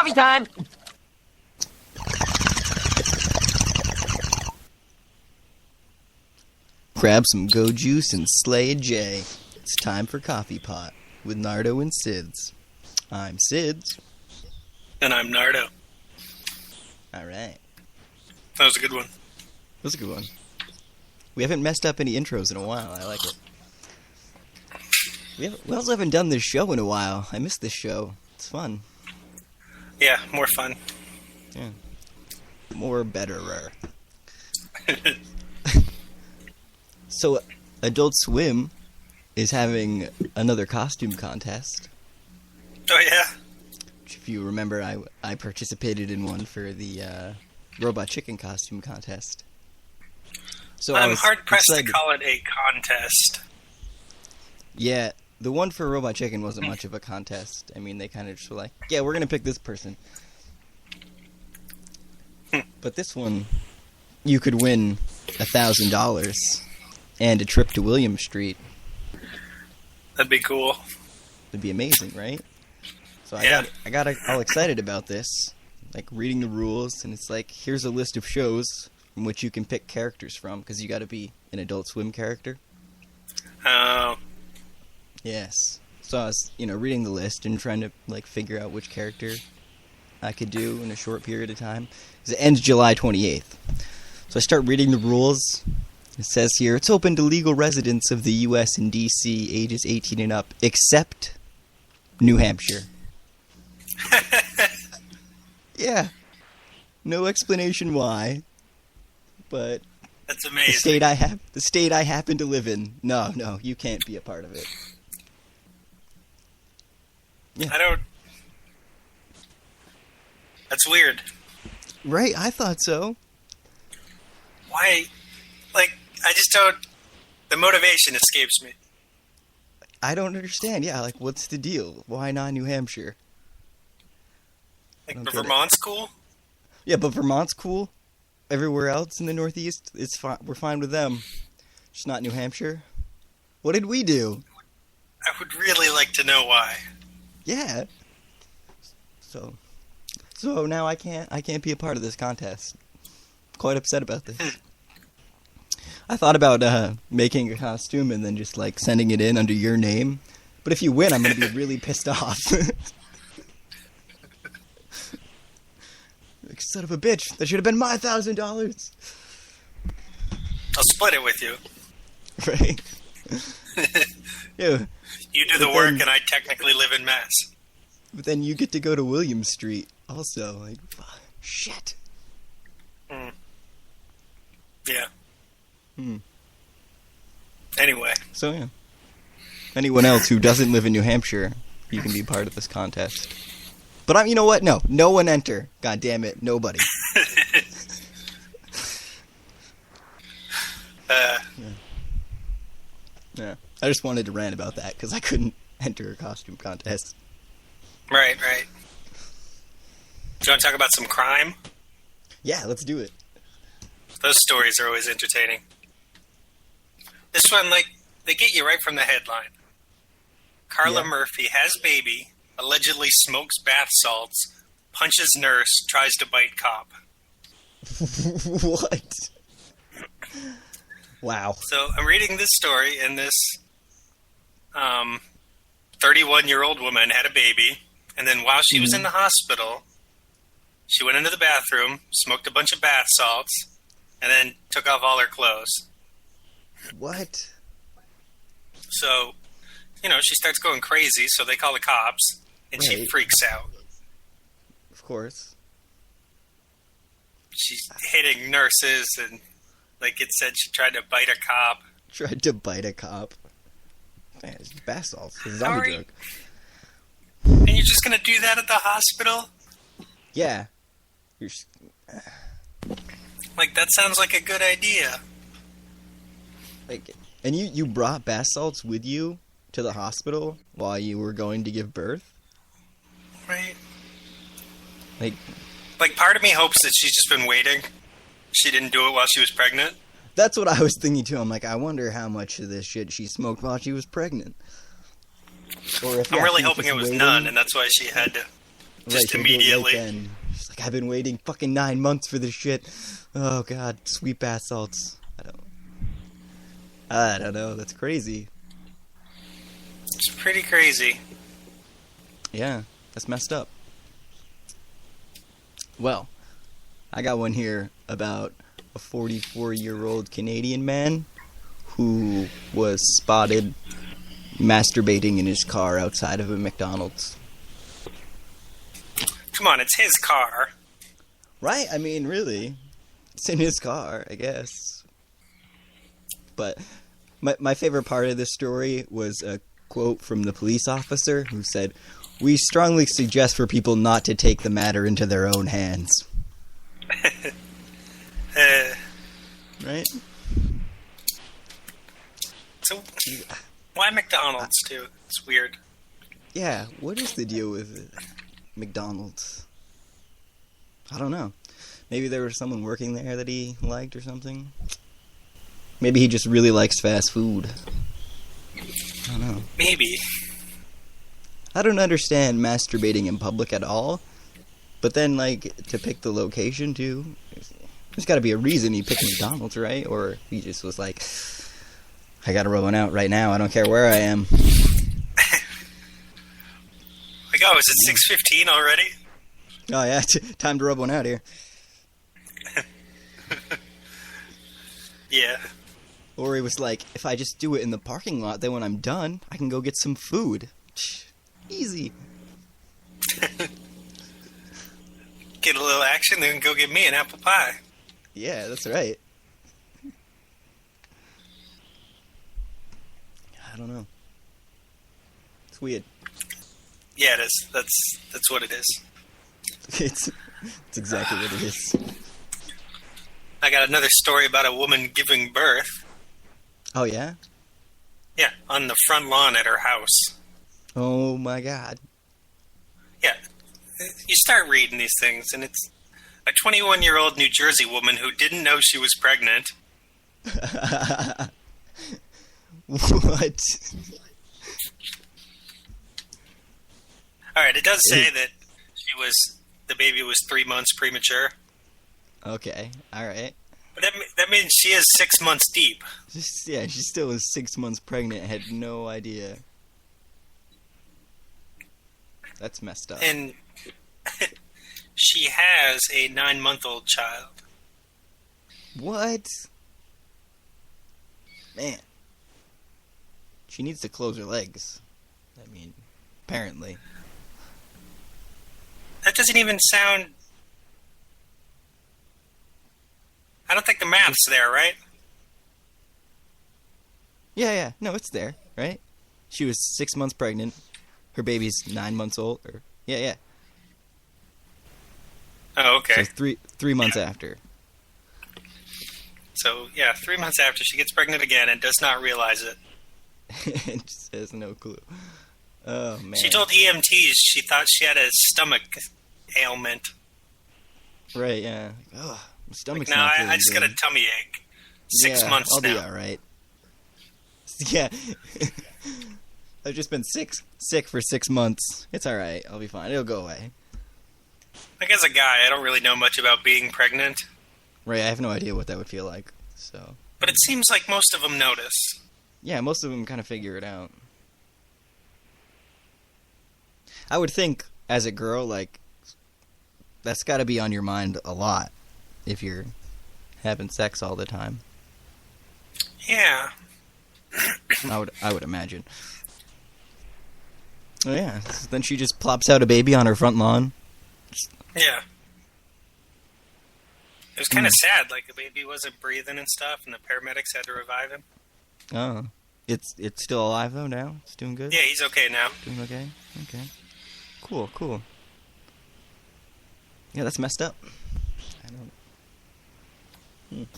Coffee time! Grab some Go Juice and slay a J. It's time for Coffee Pot with Nardo and Sids. I'm Sids. And I'm Nardo. Alright. That was a good one. That was a good one. We haven't messed up any intros in a while. I like it. We also haven't done this show in a while. I miss this show. It's fun. Yeah, more fun. Yeah. More betterer. So, Adult Swim is having another costume contest. Oh, yeah? Which, if you remember, I participated in one for the Robot Chicken costume contest. So I'm hard-pressed to call it a contest. Yeah, the one for Robot Chicken wasn't much of a contest. I mean, they kind of just were like, yeah, we're going to pick this person. But this one, you could win $1,000 and a trip to William Street. That'd be cool. It'd be amazing, right? So Yeah. I got all excited about this, like reading the rules, and it's like, here's a list of shows from which you can pick characters from, because you got to be an Adult Swim character. Oh. Yes. So I was, reading the list and trying to figure out which character I could do in a short period of time. 'Cause it ends July 28th. So I start reading the rules. It says here, it's open to legal residents of the U.S. and D.C. ages 18 and up, except New Hampshire. Yeah. No explanation why, but That's amazing. the state I happen to live in. No, you can't be a part of it. Yeah. That's weird. Right, I thought so. Why? I just don't... The motivation escapes me. I don't understand. Yeah, what's the deal? Why not New Hampshire? But Vermont's cool? Yeah, but Vermont's cool. Everywhere else in the Northeast, it's fine. We're fine with them. Just not New Hampshire. What did we do? I would really like to know why. Yeah. So now I can't be a part of this contest. Quite upset about this. I thought about making a costume and then just sending it in under your name. But if you win, I'm gonna be really pissed off. Son of a bitch! That should have been my $1,000. I'll split it with you. Right? Yeah. You do the work and I technically live in Mass. But then you get to go to William Street also. Shit. Yeah. Anyway. So, yeah. Anyone else who doesn't live in New Hampshire, you can be part of this contest. But you know what? No one enter. God damn it, nobody. Yeah. I just wanted to rant about that, because I couldn't enter a costume contest. Right. Do you want to talk about some crime? Yeah, let's do it. Those stories are always entertaining. This one, they get you right from the headline. Carla Murphy has baby, allegedly smokes bath salts, punches nurse, tries to bite cop. What? Wow. So I'm reading this story, and this 31-year-old woman had a baby, and then while she was in the hospital, she went into the bathroom, smoked a bunch of bath salts, and then took off all her clothes. What? So, she starts going crazy, so they call the cops, and she freaks out. Of course. She's hitting nurses, and it said she tried to bite a cop. Tried to bite a cop? Man, it's bath salts. It's a zombie drug. And you're just going to do that at the hospital? Yeah. That sounds like a good idea. And you brought bath salts with you to the hospital while you were going to give birth? Right. Part of me hopes that she's just been waiting. She didn't do it while she was pregnant. That's what I was thinking too. I'm I wonder how much of this shit she smoked while she was pregnant. Or if I'm really hoping it was none, and that's why she had to Just she'll do it immediately. Right then. She's like, I've been waiting fucking 9 months for this shit. Oh god, sweet bath salts. I don't know. That's crazy. It's pretty crazy. Yeah, that's messed up. Well, I got one here about a 44-year-old Canadian man who was spotted masturbating in his car outside of a McDonald's. Come on, it's his car. Right? I mean, really. It's in his car, I guess. But my favorite part of this story was a quote from the police officer who said, "We strongly suggest for people not to take the matter into their own hands." Right? So, why McDonald's, too? It's weird. Yeah, what is the deal with McDonald's? I don't know. Maybe there was someone working there that he liked or something. Maybe he just really likes fast food. I don't know. Maybe. I don't understand masturbating in public at all. But then, like, to pick the location, too. There's got to be a reason he picked McDonald's, right? Or he just was like, I gotta roll one out right now. I don't care where I am. Like, oh, is it 6:15 already? Oh, yeah. Time to rub one out here. Yeah. Or he was like, if I just do it in the parking lot, then when I'm done, I can go get some food. Easy. Get a little action, then go get me an apple pie. Yeah, that's right. I don't know. It's weird. Yeah, it is. That's what it is. It's exactly what it is. I got another story about a woman giving birth. Oh, yeah? Yeah, on the front lawn at her house. Oh, my God. Yeah. You start reading these things, and it's a 21-year-old New Jersey woman who didn't know she was pregnant. What? All right, it does say that the baby was 3 months premature. Okay, alright. But that means she is 6 months deep. Yeah, she still was 6 months pregnant, had no idea. That's messed up. And she has a 9-month-old child. What? Man. She needs to close her legs. I mean, apparently. That doesn't even sound... I don't think the math's there, right? Yeah. No, it's there, right? She was 6 months pregnant. Her baby's 9 months old. Yeah. Oh, okay. So three months after. So, yeah, 3 months after she gets pregnant again and does not realize it. And just has no clue. Oh, man. She told EMTs she thought she had a stomach ailment. Right, yeah. Ugh, my stomach's Like, no, not I feeling just good. got a tummy ache. 6 months I'll now. be alright. Yeah. I've just been sick for 6 months. It's alright. I'll be fine. It'll go away. Like, as a guy, I don't really know much about being pregnant. Right, I have no idea what that would feel like. So. But it seems like most of them notice. Yeah, most of them kind of figure it out. I would think, as a girl, like, that's got to be on your mind a lot if you're having sex all the time. Yeah. I would imagine. Oh, yeah. So then she just plops out a baby on her front lawn. Yeah. It was kind of sad, like the baby wasn't breathing and stuff, and the paramedics had to revive him. Oh. It's still alive, though, now? It's doing good? Yeah, he's okay now. Doing okay? Okay. Cool. Yeah, that's messed up. I don't...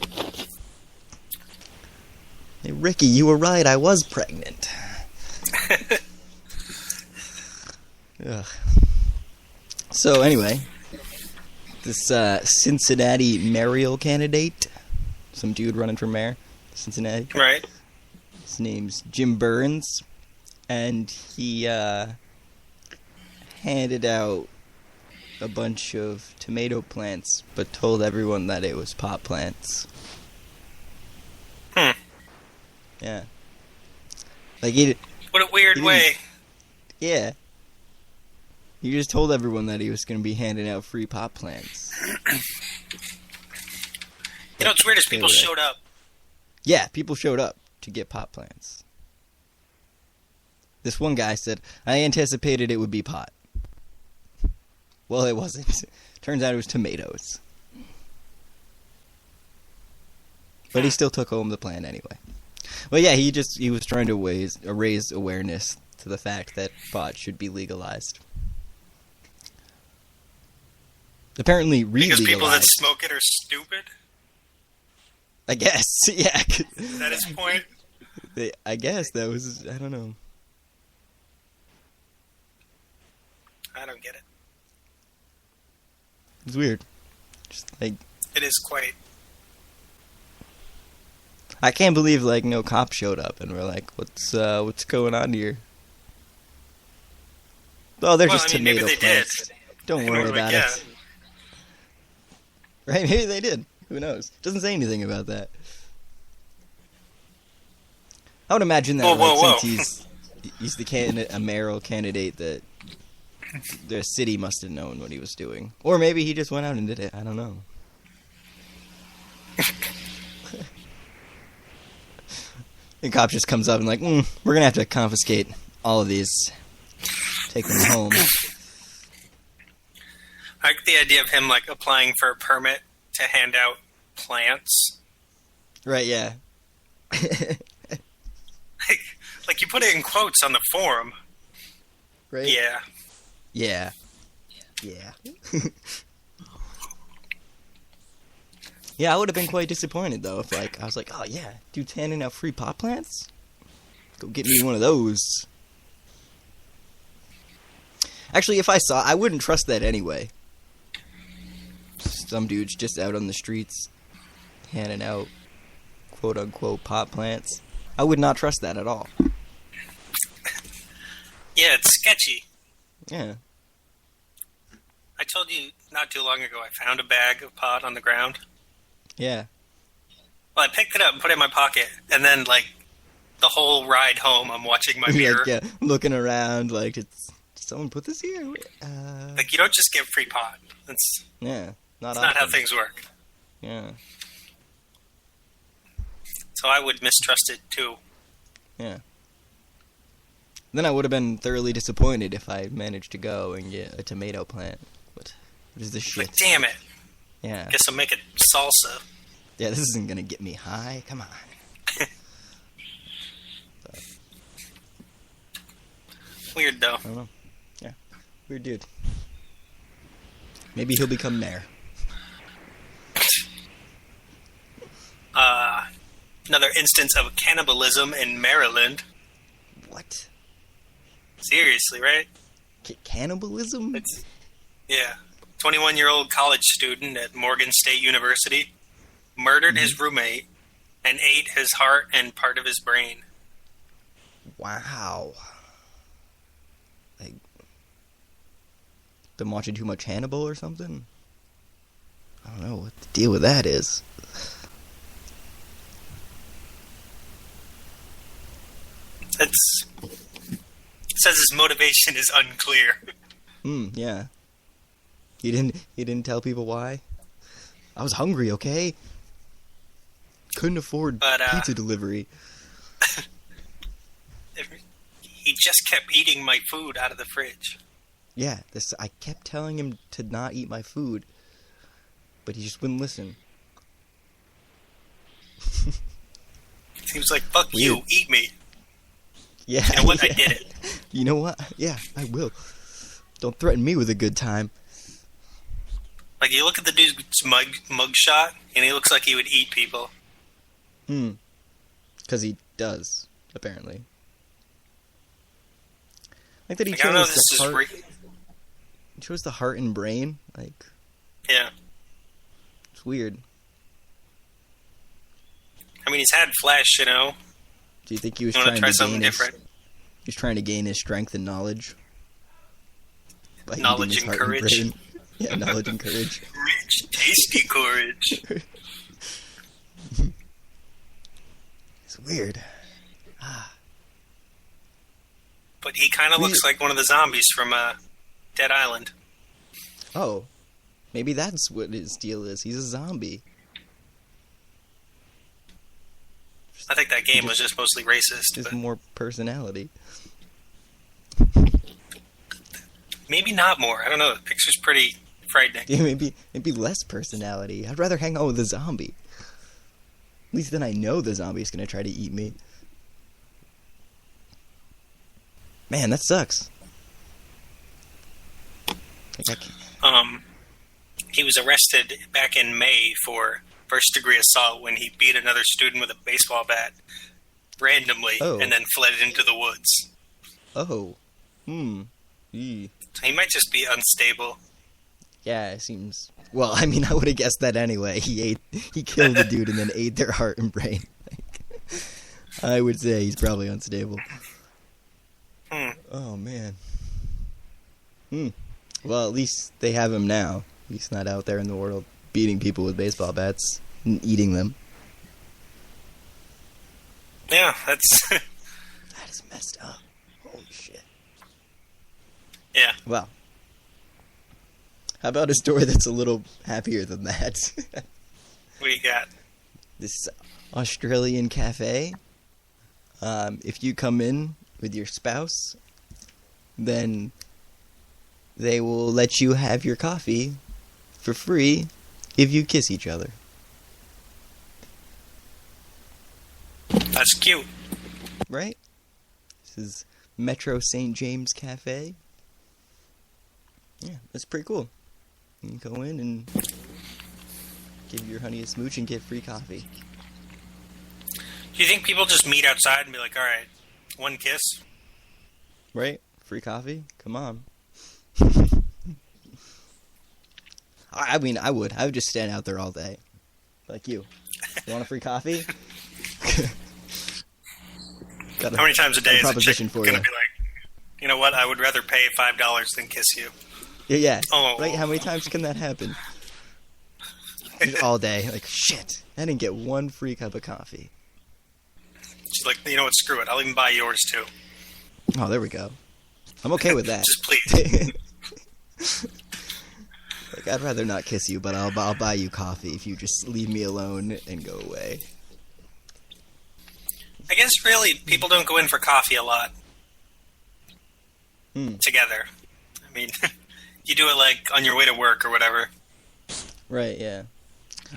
Hey, Ricky, you were right. I was pregnant. Ugh. So, anyway, this Cincinnati mayoral candidate, some dude running for mayor, Cincinnati. Right. His name's Jim Burns, and he handed out a bunch of tomato plants, but told everyone that it was pot plants. Yeah. Like, what a weird way. Yeah. He just told everyone that he was going to be handing out free pot plants. You know what's weird is people showed up. Yeah, people showed up to get pot plants. This one guy said, I anticipated it would be pot. Well, it wasn't. Turns out it was tomatoes. But he still took home the plant anyway. Well, yeah, he was trying to raise awareness to the fact that pot should be legalized. Apparently, because people that smoke it are stupid? I guess, yeah. Is that his point? I guess that was, I don't know. I don't get it. It's weird. Just like... It is quite... I can't believe, like, no cop showed up and we're like, what's going on here? Oh, they're just tomato maybe they plants. did. Don't worry about it. Right? Maybe they did. Who knows? Doesn't say anything about that. I would imagine that since he's a mayoral candidate, that the city must have known what he was doing. Or maybe he just went out and did it. I don't know. The cop just comes up and like, we're going to have to confiscate all of these. Take them home. I like the idea of him, like, applying for a permit to hand out plants. Right, yeah. like, you put it in quotes on the form. Right? Yeah. Yeah. Yeah. Yeah, I would have been quite disappointed, though, if, like, I was like, oh, yeah, dude's handing out free pot plants? Go get me one of those. Actually, if I saw, I wouldn't trust that anyway. Some dude's just out on the streets handing out quote-unquote pot plants. I would not trust that at all. Yeah, it's sketchy. Yeah. I told you not too long ago I found a bag of pot on the ground. Yeah. Well, I picked it up and put it in my pocket, and then, like, the whole ride home, I'm watching my mirror. Like, yeah, looking around, like, did someone put this here? Like, you don't just get free pot. That's not how things work. Yeah. So I would mistrust it, too. Yeah. Then I would have been thoroughly disappointed if I managed to go and get a tomato plant. What is this shit? Like, damn it. Yeah. Guess I'll make it salsa. Yeah, this isn't gonna get me high. Come on. Weird, though. I don't know. Yeah. Weird dude. Maybe he'll become mayor. Another instance of cannibalism in Maryland. What? Seriously, right? Cannibalism? Yeah. 21-year-old college student at Morgan State University murdered his roommate and ate his heart and part of his brain. Wow. Like, been watching too much Hannibal or something? I don't know what the deal with that is. It says his motivation is unclear. Yeah. He didn't tell people why. I was hungry, okay? Couldn't afford pizza delivery. He just kept eating my food out of the fridge. Yeah, I kept telling him to not eat my food, but he just wouldn't listen. He was like, fuck you, eat me. Yeah. You know what? I did it. You know what? Yeah, I will. Don't threaten me with a good time. Like, you look at the dude's mug shot, and he looks like he would eat people. Because he does, apparently. Like that he chose the heart and brain. Like, yeah. It's weird. I mean, he's had flesh, you know. Do you think he was trying to something different? He was trying to gain his strength and knowledge. Knowledge and courage. Yeah, knowledge and courage. Rich, tasty courage. It's weird. But he kind of looks like one of the zombies from Dead Island. Oh, maybe that's what his deal is. He's a zombie. I think that game was just mostly racist. Just more personality. Maybe not more. I don't know. The picture's pretty frightening. Yeah, maybe less personality. I'd rather hang out with a zombie. At least then I know the zombie's gonna try to eat me. Man, that sucks. He was arrested back in May for first-degree assault when he beat another student with a baseball bat randomly and then fled into the woods. Oh. Eee. So he might just be unstable. Yeah, it seems... Well, I mean, I would have guessed that anyway. He killed the dude and then ate their heart and brain. I would say he's probably unstable. Oh, man. Well, at least they have him now. He's not out there in the world beating people with baseball bats and eating them. Yeah, that's... That is messed up. Holy shit. Yeah. Well, how about a story that's a little happier than that? What do you got? This Australian cafe. If you come in with your spouse, then they will let you have your coffee for free if you kiss each other. That's cute. Right? This is Metro St. James Cafe. Yeah, that's pretty cool. You can go in and give your honey a smooch and get free coffee. Do you think people just meet outside and be like, alright, one kiss? Right? Free coffee? Come on. I mean, I would just stand out there all day. Like you. You want a free coffee? How many times a day is a chick for going to be like, you know what, I would rather pay $5 than kiss you? Yeah. Oh. Right? How many times can that happen? Just all day. Like, shit. I didn't get one free cup of coffee. She's like, you know what, screw it. I'll even buy yours, too. Oh, there we go. I'm okay with that. Just please. Like, I'd rather not kiss you, but I'll buy you coffee if you just leave me alone and go away. I guess, really, people don't go in for coffee a lot. Together. I mean, you do it, like, on your way to work or whatever. Right, yeah.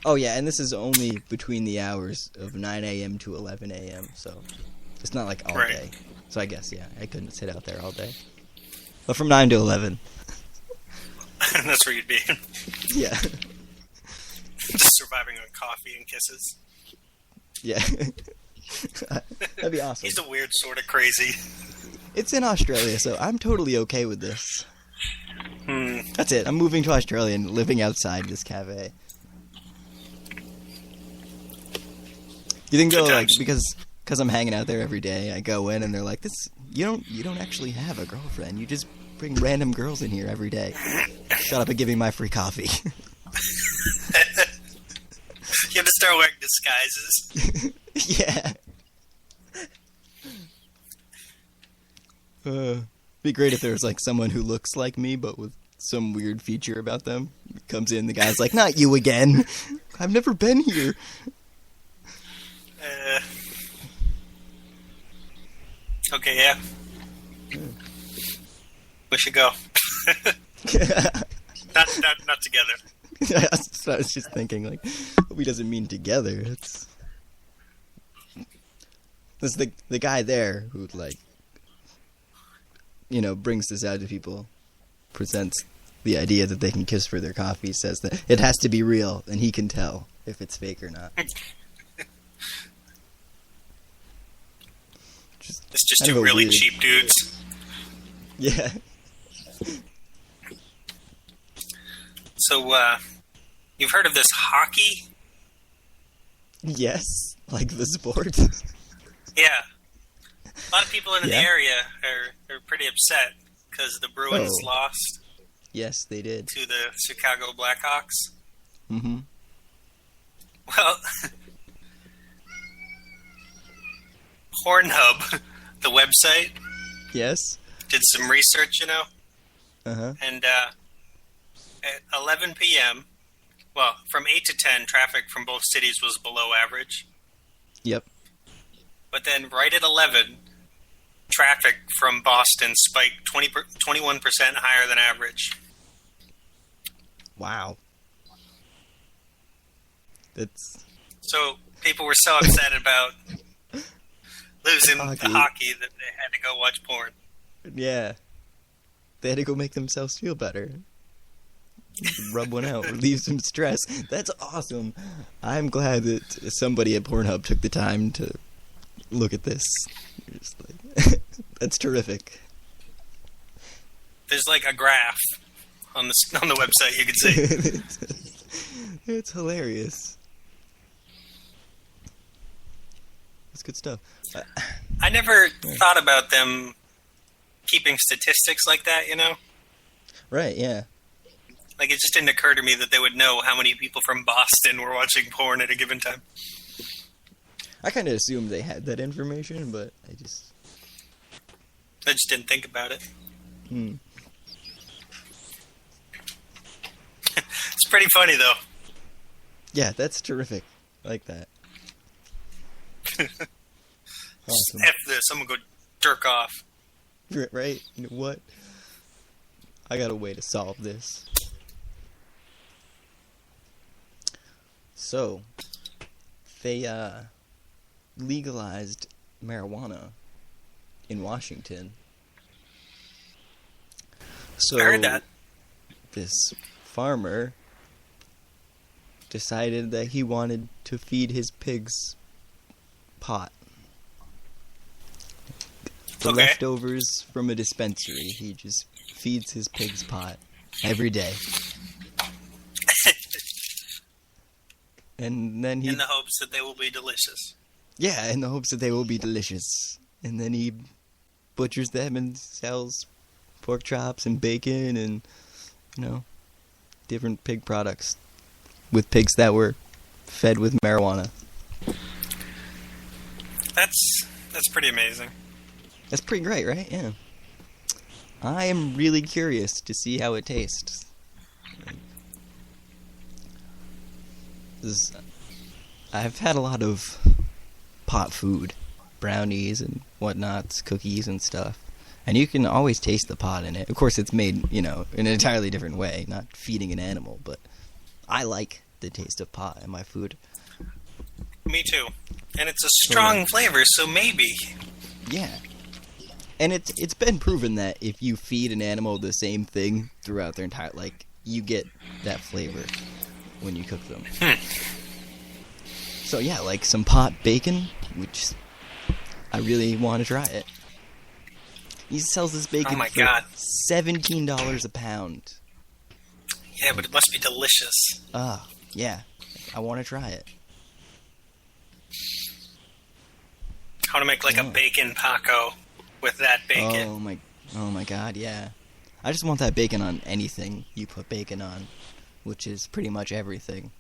Oh, yeah, and this is only between the hours of 9 a.m. to 11 a.m., so it's not, like, all day. So I guess, yeah, I couldn't sit out there all day. But from 9 to 11. That's where you'd be. Yeah. Just surviving on coffee and kisses. Yeah. That'd be awesome. He's a weird sort of crazy. It's in Australia, so I'm totally okay with this. That's it. I'm moving to Australia and living outside this cafe. You think though, like, because I'm hanging out there every day, I go in and they're like, "This, you don't actually have a girlfriend. You just bring random girls in here every day. Shut up and give me my free coffee." You have to start wearing disguises. Yeah. Be great if there was like someone who looks like me but with some weird feature about them. Comes in, the guy's like, "Not you again. I've never been here." Okay, yeah. We should go. not together. That's what I was just thinking. Like, we doesn't mean together. It's the guy there who, like, you know, brings this out to people, presents the idea that they can kiss for their coffee, says that it has to be real, and he can tell if it's fake or not. It's just two really cheap dudes. Yeah. So, you've heard of this hockey? Yes, like the sport. Yeah. A lot of people in the area are pretty upset because the Bruins lost. Yes, they did. to the Chicago Blackhawks. Mm-hmm. Well, Pornhub, the website, Yes. did some research, Uh-huh. and at 11 p.m., well, from 8 to 10, traffic from both cities was below average. Yep. But then right at 11, traffic from Boston spiked 21% higher than average. Wow. That's So people were so upset about losing the hockey that they had to go watch porn. yeah. They had to go make themselves feel better. Rub one out, relieve some stress. That's awesome. I'm glad that somebody at Pornhub took the time to look at this. Just like, that's terrific. There's like a graph on the website you can see. It's hilarious. It's good stuff. I never thought about them keeping statistics like that, Right, yeah. Like, it just didn't occur to me that they would know how many people from Boston were watching porn at a given time. I kind of assumed they had that information, but I just didn't think about it. It's pretty funny, though. Yeah, that's terrific. I like that. Awesome. F this, I'm gonna go jerk off. Right? You know what? I got a way to solve this. So, they legalized marijuana in Washington. So, I heard that. This farmer decided that he wanted to feed his pigs pot. The Okay. leftovers from a dispensary. He just feeds his pigs pot every day. And then he... In the hopes that they will be delicious. Yeah, in the hopes that they will be delicious. And then he butchers them and sells pork chops and bacon and, different pig products with pigs that were fed with marijuana. That's pretty amazing. That's pretty great, right? Yeah. I am really curious to see how it tastes. 'Cause I've had a lot of pot food, brownies and whatnots, cookies and stuff, and you can always taste the pot in it. Of course, it's made, in an entirely different way, not feeding an animal, but I like the taste of pot in my food. Me too. And it's a strong flavor, so maybe. Yeah. And it's been proven that if you feed an animal the same thing throughout their entire, you get that flavor when you cook them. So yeah, like some pot bacon, which I really want to try it. He sells this bacon for $17 a pound. Yeah, but it must be delicious. Yeah. I want to try it. How to make a bacon taco with that bacon. Oh my god, yeah. I just want that bacon on anything you put bacon on, which is pretty much everything.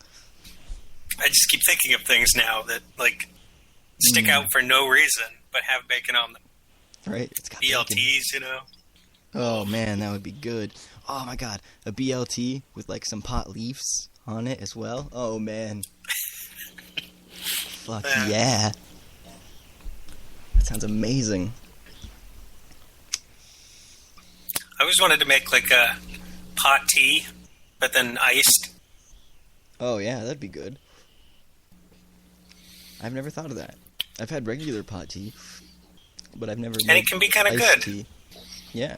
I just keep thinking of things now that, stick out for no reason, but have bacon on them. Right? It's got BLTs, bacon. Oh man, that would be good. Oh my god, a BLT with, some pot leaves on it as well? Oh man. Fuck yeah. That sounds amazing. I always wanted to make, a pot tea, but then iced. Oh yeah, that'd be good. I've never thought of that. I've had regular pot tea, but I've never And it can be kind of good. Tea. Yeah.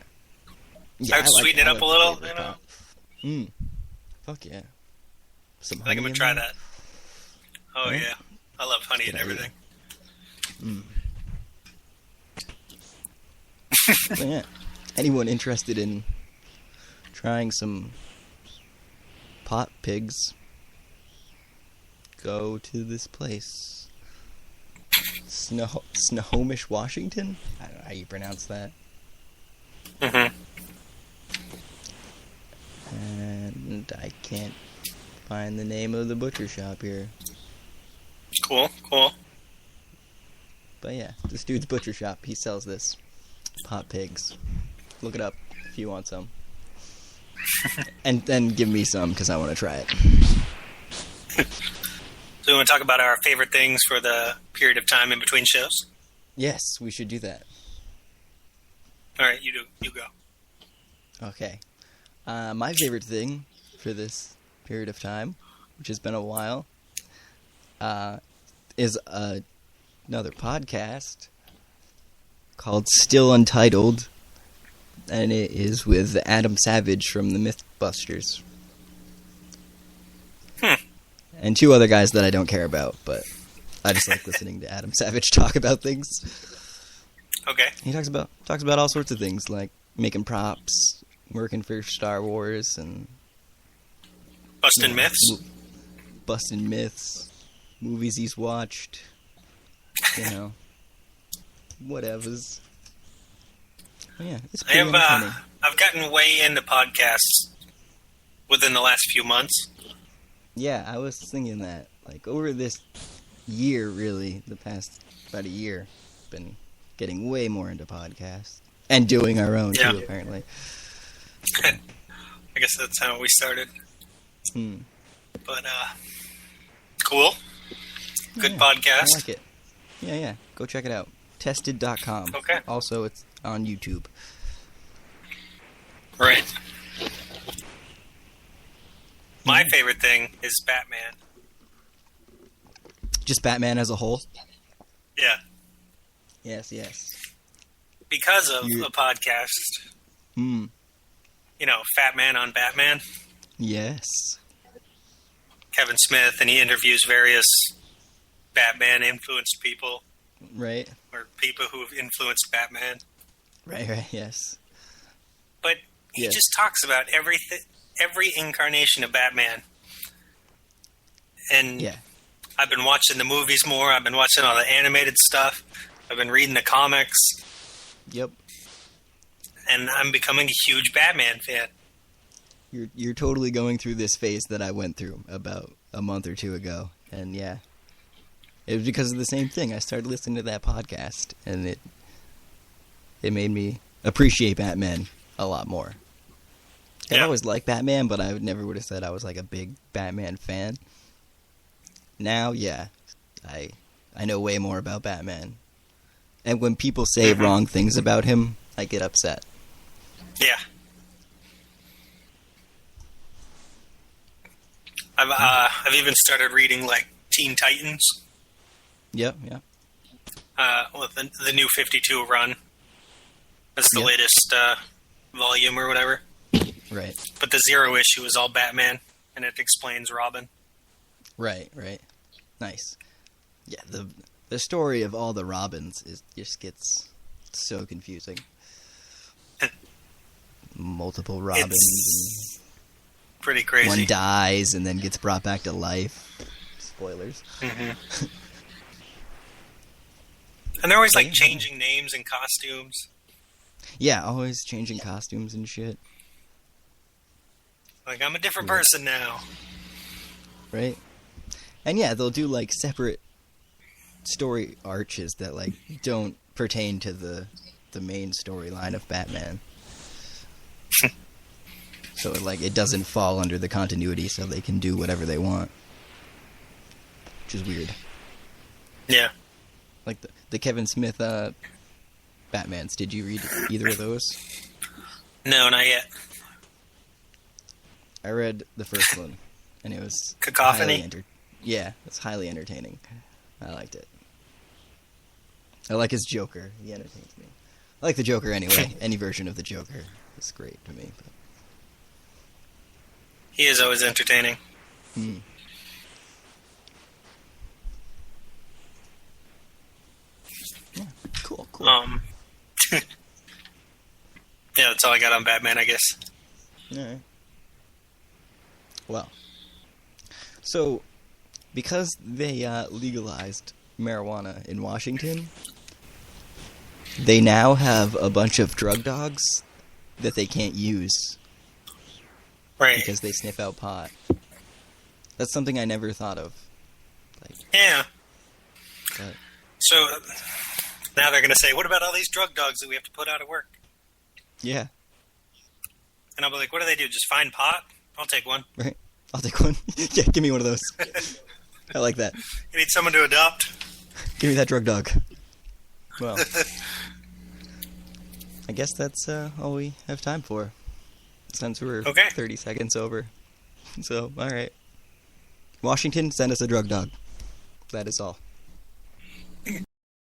I would sweeten it up a little, Fuck yeah. Some I think I'm going to try that. Oh, yeah. I love honey and everything. So, yeah. Anyone interested in trying some pot pigs, go to this place. Snohomish, Washington? I don't know how you pronounce that. Mm-hmm. I can't find the name of the butcher shop here. Cool. But yeah, this dude's butcher shop. He sells this pot pigs. Look it up if you want some. And then give me some because I want to try it. So we want to talk about our favorite things for the period of time in between shows? Yes, we should do that. All right, you go. Okay. My favorite thing for this period of time, which has been a while, is another podcast called Still Untitled, and it is with Adam Savage from the Mythbusters. And two other guys that I don't care about, but I just like listening to Adam Savage talk about things. Okay. He talks about all sorts of things, like making props, working for Star Wars, and busting myths. Busting myths, movies he's watched, whatevers. Oh, yeah, it's pretty entertaining. I've gotten way into podcasts within the last few months. Yeah, I was thinking that, like, over this year, really, the past about a year, been getting way more into podcasts. And doing our own, too, apparently. I guess that's how we started. But, cool. Good podcast. I like it. Yeah. Go check it out. Tested.com. Okay. Also, it's on YouTube. Right. My favorite thing is Batman. Just Batman as a whole? Yeah. Yes. Because of a podcast. Fat Man on Batman. Yes. Kevin Smith, and he interviews various Batman-influenced people. Right. Or people who have influenced Batman. Right, yes. But he just talks about every incarnation of Batman. And I've been watching the movies more. I've been watching all the animated stuff. I've been reading the comics. Yep. And I'm becoming a huge Batman fan. You're totally going through this phase that I went through about a month or two ago. And it was because of the same thing. I started listening to that podcast, and it made me appreciate Batman a lot more. I always liked Batman, but I never would have said I was like a big Batman fan. Now, I know way more about Batman. And when people say wrong things about him, I get upset. Yeah. I've even started reading like Teen Titans. Yep. With the new 52 run. That's the latest volume or whatever. Right. But the Zero issue is all Batman, and it explains Robin. Right. Nice. Yeah, the story of all the Robins just gets so confusing. Multiple Robins. It's pretty crazy. One dies and then gets brought back to life. Spoilers. Mm-hmm. And they're always like changing names and costumes. Yeah, always changing costumes and shit. Like, I'm a different person now. Right? And they'll do like separate story arches that like don't pertain to the main storyline of Batman. So it doesn't fall under the continuity, so they can do whatever they want. Which is weird. Yeah. Like the Kevin Smith Batmans. Did you read either of those? No, not yet. I read the first one, and it was Cacophony? It's highly entertaining. I liked it. I like his Joker. He entertains me. I like the Joker anyway. Any version of the Joker is great to me. But... He is always entertaining. Yeah, cool. Yeah, that's all I got on Batman, I guess. Alright. Well, so because they legalized marijuana in Washington, they now have a bunch of drug dogs that they can't use. Right. because they sniff out pot. That's something I never thought of. Yeah. But, So now they're going to say, what about all these drug dogs that we have to put out of work? yeah, And I'll be like, what do they do? Just find pot? I'll take one. right. I'll take one. Yeah, give me one of those. I like that. You need someone to adopt? Give me that drug dog. Well, I guess that's all we have time for. Since we're Okay. 30 seconds over. So, alright. Washington, send us a drug dog. That is all.